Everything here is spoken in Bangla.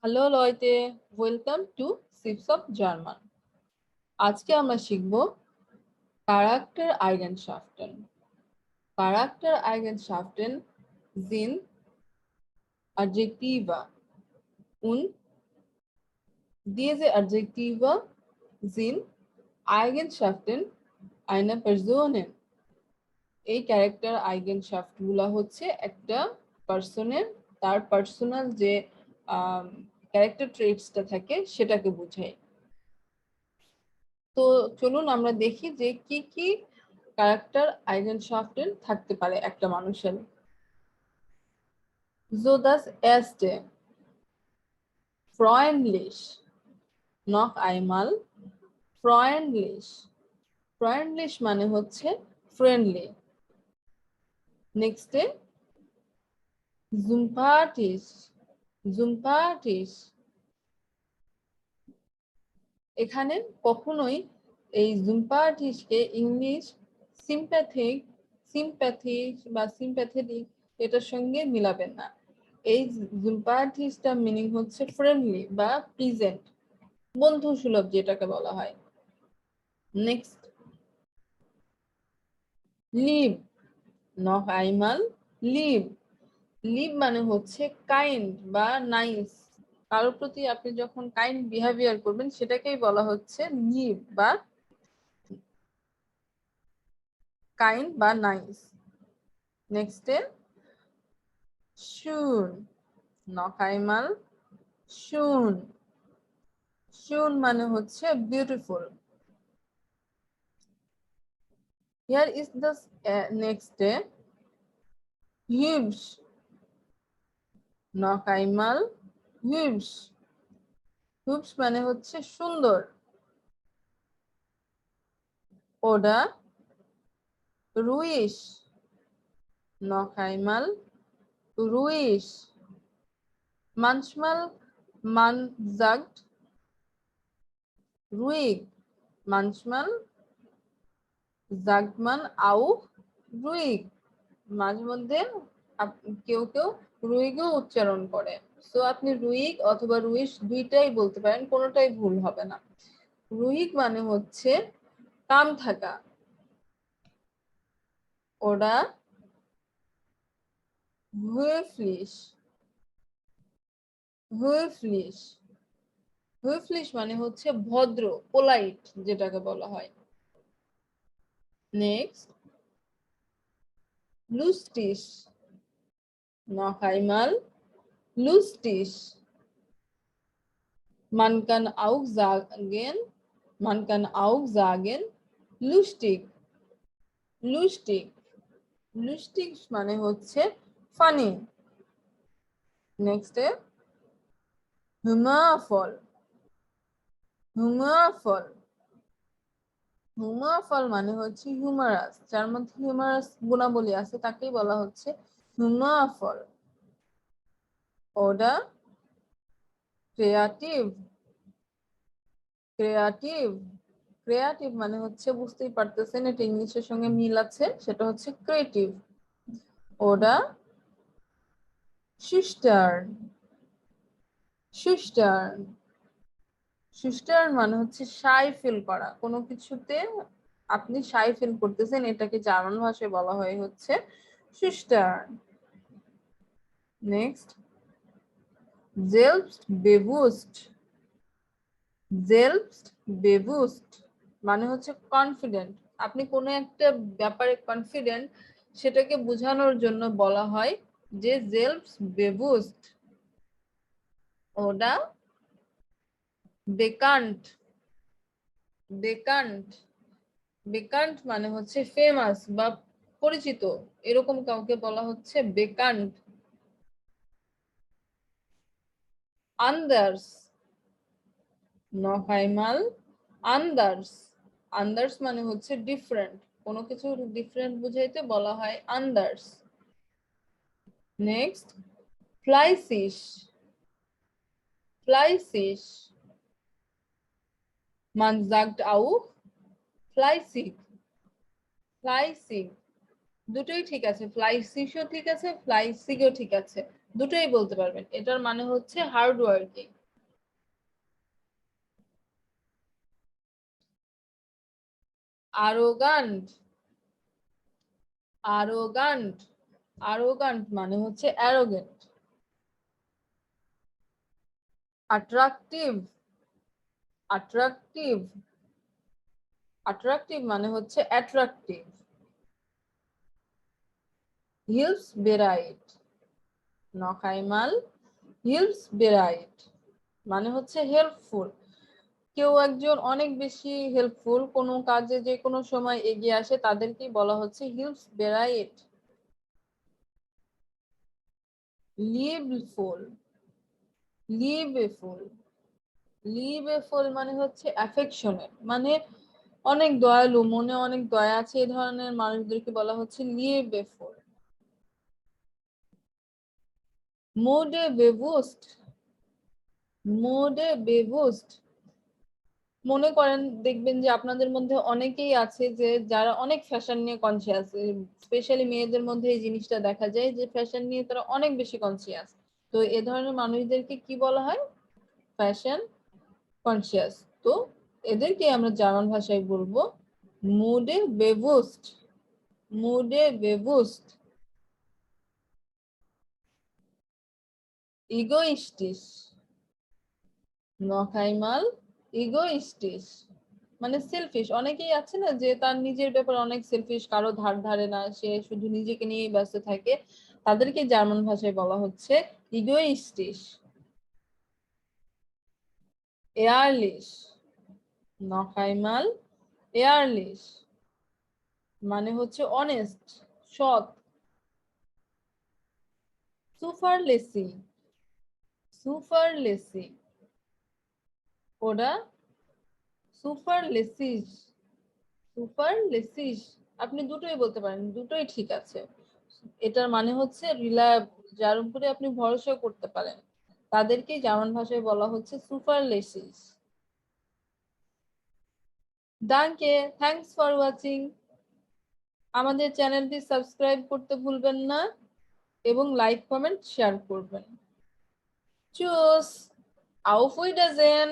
হ্যালো লয়তে, welcome to sips of German. আজকে আমরা শিখব ক্যারেক্টার আইগেনশাফটেন। ক্যারেক্টার আইগেনশাফটেন sind Adjektive und diese Adjektive sind Eigenschaften einer Person। এই ক্যারেক্টার আইগেনশাফট গুলা হচ্ছে একটা পার্সনের তার পার্সোনাল যে ক্যারেক্টার ট্রেটসটা থাকে সেটাকে বোঝায়। তো চলুন আমরা দেখি যে কি কি ক্যারেক্টার আইগেনশাফটেন থাকতে পারে একটা মানুষের। So das erste, freundlich. Noch einmal, freundlich. Freundlich মানে হচ্ছে ফ্রেন্ডলি। নেক্সটে sympathisch. sympathisch এখানে কখনোই এই sympathischকে ইংলিশ sympathetic বা sympathetic এটার সঙ্গে মিলাবেন না। এই sympathischটার মিনিং হচ্ছে ফ্রেন্ডলি বা প্রেজেন্ট, বন্ধু সুলভ যেটাকে বলা হয়। নেক্সট, লিভ। noch einmal, লিভ। লিভ মানে হচ্ছে কাইন্ড বা নাইস। কারোর প্রতি আপনি যখন কাইন্ড বিহেভিয়ার করবেন সেটাকেই বলা হচ্ছে লিভ বা কাইন্ড বা নাইস। নেক্সটে schön। noch einmal, schön। schön মানে হচ্ছে beautiful. Here is the next hübsch। noch einmal, hübsch। hübsch মানে হচ্ছে সুন্দর। oder ruhig। noch einmal, ruhig। manchmal man sagt ruhig, manchmal sagt man auch ruhig। মাঝে মধ্যে কেউ কেউ রুইগও উচ্চারণ করে। সো আপনি রুইগ অথবা রুইশ দুইটাই বলতে পারেন, কোনোটাই ভুল হবে না। রুইগ মানে হচ্ছে কাম থাকা। ওরা höflich। höflich। höflich মানে হচ্ছে ভদ্র, পোলাইট যেটাকে বলা হয়। Next, lustig। noch einmal, lustig। man kann auch sagen lustig। lustig। lustig মানে হচ্ছে funny. Next humorvoll। humorvoll। humorvoll মানে হচ্ছে হিউমারাস, যার মধ্যে হিউমারাস গুণাবলী আছে তাকেই বলা হচ্ছে humorvoll। oder creative। creative। creative মানে হচ্ছে, বুঝতেই পারতেছেন এটা ইংলিশের সঙ্গে মিল আছে, সেটা হচ্ছে creative. oder schüchtern। schüchtern। schüchtern মানে হচ্ছে শাই ফিল করা, কোনো কিছুতে আপনি শাই ফিল করতেছেন, এটাকে জার্মান ভাষায় বলা হয় হচ্ছে schüchtern। Next, selbstbewusst। selbstbewusst মানে হচ্ছে কনফিডেন্ট। আপনি কোনো একটা ব্যাপারে কনফিডেন্ট, সেটাকে বোঝানোর জন্য বলা হয় যে selbstbewusst। ওটা bekannt। bekannt। bekannt মানে হচ্ছে ফেমাস বা পরিচিত, এরকম কাউকে বলা হচ্ছে bekannt। anders। noch einmal, anders। anders মানে হচ্ছে ডিফারেন্ট, কোনো কিছু ডিফারেন্ট বুঝাইতে বলা হয় anders। Next, fleißig। fleißig। man sagt auch fleißig। fleißig দুটোই ঠিক আছে, fleißigও ঠিক আছে, fleißigও ঠিক আছে। দুটোই বলতে পারবেন। এটার মানে হচ্ছে হার্ড ওয়ার্কিং। আরোগান্ট, আরোগান্ট, আরোগান্ট মানে হচ্ছে অ্যারোগেন্ট। অ্যাট্রাকটিভ, অ্যাট্রাকটিভ, অ্যাট্রাকটিভ মানে হচ্ছে অ্যাট্রাকটিভ। হিলস বেরাইট, নখাইমাল, হিলস বেরাইট মানে হচ্ছে হেল্পফুল। কেউ একজন অনেক বেশি হেল্পফুল, কোনো কাজে যে কোনো সময় এগিয়ে আসে, তাদেরকেই বলা হচ্ছে হিলস বেরাইট। লিভফুল, লিভফুল, লিভফুল মানে হচ্ছে অ্যাফেকশনেট, মানে অনেক দয়ালু, মনে অনেক দয়া আছে, এই ধরনের মানুষদেরকে বলা হচ্ছে লিভফুল। মোডে বেবুস্ট, মোডে বেবুস্ট, মনে করেন দেখবেন যে আপনাদের মধ্যে অনেকেই আছে যে যারা অনেক ফ্যাশন নিয়ে কনসিয়াস, স্পেশালি মেয়েদের মধ্যে এই জিনিসটা দেখা যায় যে ফ্যাশন নিয়ে তারা অনেক বেশি কনসিয়াস। তো এ ধরনের মানুষদেরকে কি বলা হয়? Fashion conscious. তো এদেরকে আমরা জার্মান ভাষায় বলবো মুডে বেবুস্ট, মুডে বেবুস্ট। ইগোইস্টিস, নখাইমাল, ইগোইস্টিস মানে সেলফিশ। অনেকেই আছে না যে তার নিজের ব্যাপারে অনেক সেলফিশ, কারো ধার ধারে না, সে শুধু নিজেকে নিয়েই ব্যস্ত থাকে, তাদেরকে জার্মান ভাষায় বলা হচ্ছে ইগোইস্টিস। এয়ারলিশ, নখাইমাল, এয়ারলিশ মানে হচ্ছে অনেস্ট, সৎ। সুপারলেসি, সুপারলেসি, ওরা সুপারলেসিস, সুপারলেসিস, আপনি দুটোই বলতে পারেন, দুটোই ঠিক আছে। এটার মানে হচ্ছে রিলায়েবল, যার উপরে আপনি ভরসা করতে পারেন, তাদেরকেই জার্মান ভাষায় বলা হচ্ছে সুপারলেসিস। ডাঙ্কে, থ্যাঙ্কস ফর ওয়াচিং। আমাদের চ্যানেলটি সাবস্ক্রাইব করতে ভুলবেন না এবং লাইক কমেন্ট শেয়ার করবেন। চুস, আউফ উইডাজেন।